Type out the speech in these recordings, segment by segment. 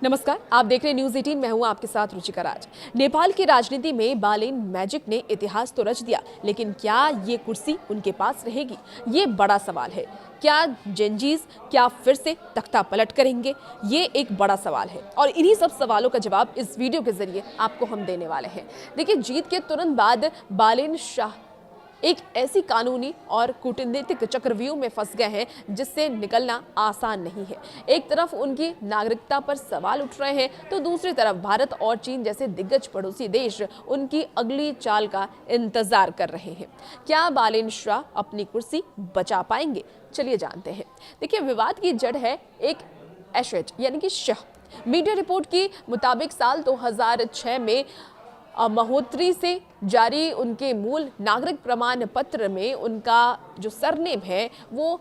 नमस्कार, आप देख रहे हैं न्यूज़ 18। मैं हूं आपके साथ रुचिका राज। नेपाल की राजनीति में बालेन मैजिक ने इतिहास तो रच दिया, लेकिन क्या ये कुर्सी उनके पास रहेगी? ये बड़ा सवाल है। क्या जेनजीज क्या फिर से तख्ता पलट करेंगे? ये एक बड़ा सवाल है और इन्हीं सब सवालों का जवाब इस वीडियो के जरिए आपको हम देने वाले हैं। देखिए, जीत के तुरंत बाद बालेन शाह एक ऐसी कानूनी और कूटनीतिक चक्रव्यूह में फंस गए हैं जिससे निकलना आसान नहीं है। एक तरफ उनकी नागरिकता पर सवाल उठ रहे हैं, तो दूसरी तरफ भारत और चीन जैसे दिग्गज पड़ोसी देश उनकी अगली चाल का इंतजार कर रहे हैं। क्या बालेन शाह अपनी कुर्सी बचा पाएंगे? चलिए जानते हैं। देखिए, विवाद की जड़ है एक एशेज यानी कि शाह। मीडिया रिपोर्ट के मुताबिक साल 2006 में महोत्तरी से जारी उनके मूल नागरिक प्रमाण पत्र में उनका जो सरनेम है वो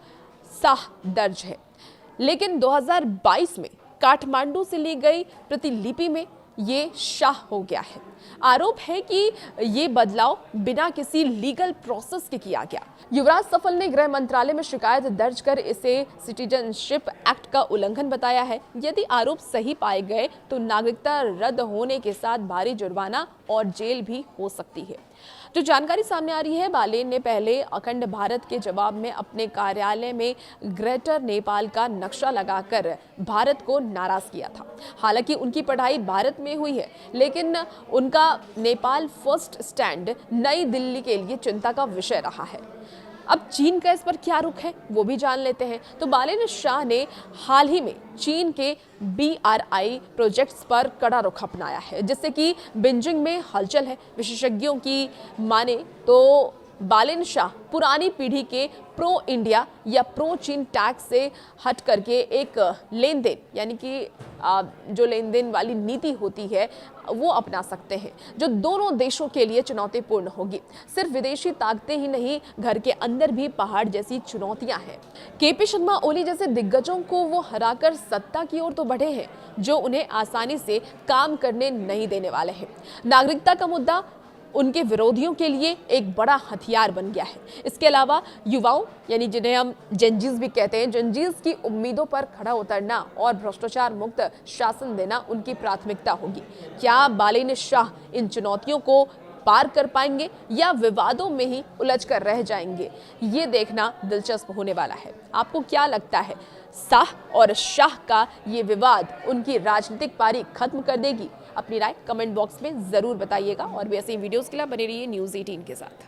शाह दर्ज है, लेकिन 2022 में काठमांडू से ली गई प्रतिलिपि में ये शाह हो गया है। आरोप है कि ये बदलाव बिना किसी लीगल प्रोसेस के किया गया। युवराज सफल ने गृह मंत्रालय में शिकायत दर्ज कर इसे सिटीजनशिप एक्ट का उल्लंघन बताया है। यदि आरोप सही पाए गए तो नागरिकता रद्द होने के साथ भारी जुर्माना और जेल भी हो सकती है। जो जानकारी सामने आ रही है, बालेन ने पहले अखंड भारत के जवाब में अपने कार्यालय में ग्रेटर नेपाल का नक्शा लगाकर भारत को नाराज किया था। हालांकि उनकी पढ़ाई भारत में हुई है, लेकिन उनका नेपाल फर्स्ट स्टैंड नई दिल्ली के लिए चिंता का विषय रहा है। अब चीन का इस पर क्या रुख है वो भी जान लेते हैं। तो बालेन शाह ने हाल ही में चीन के BRI प्रोजेक्ट्स पर कड़ा रुख अपनाया है, जिससे कि बीजिंग में हलचल है। विशेषज्ञों की माने तो बालेन शाह पुरानी पीढ़ी के प्रो इंडिया या प्रो चीन टैक्स से हट करके एक लेन देन यानी कि जो लेन देन वाली नीति होती है वो अपना सकते हैं, जो दोनों देशों के लिए चुनौतीपूर्ण होगी। सिर्फ विदेशी ताकतें ही नहीं, घर के अंदर भी पहाड़ जैसी चुनौतियां हैं। KP शर्मा ओली जैसे दिग्गजों को वो हराकर सत्ता की ओर तो बढ़े हैं, जो उन्हें आसानी से काम करने नहीं देने वाले हैं। नागरिकता का मुद्दा उनके विरोधियों के लिए एक बड़ा हथियार बन गया है। इसके अलावा युवाओं यानी जिन्हें हम जेनजीज भी कहते हैं, जेनजीज की उम्मीदों पर खड़ा उतरना और भ्रष्टाचार मुक्त शासन देना उनकी प्राथमिकता होगी। क्या बालेन शाह इन चुनौतियों को पार कर पाएंगे या विवादों में ही उलझ कर रह जाएंगे? ये देखना दिलचस्प होने वाला है। आपको क्या लगता है, शाह और शाह का ये विवाद उनकी राजनीतिक पारी खत्म कर देगी? अपनी राय कमेंट बॉक्स में जरूर बताइएगा और भी ऐसे वीडियोस के लिए बने रहिए न्यूज़ 18 के साथ।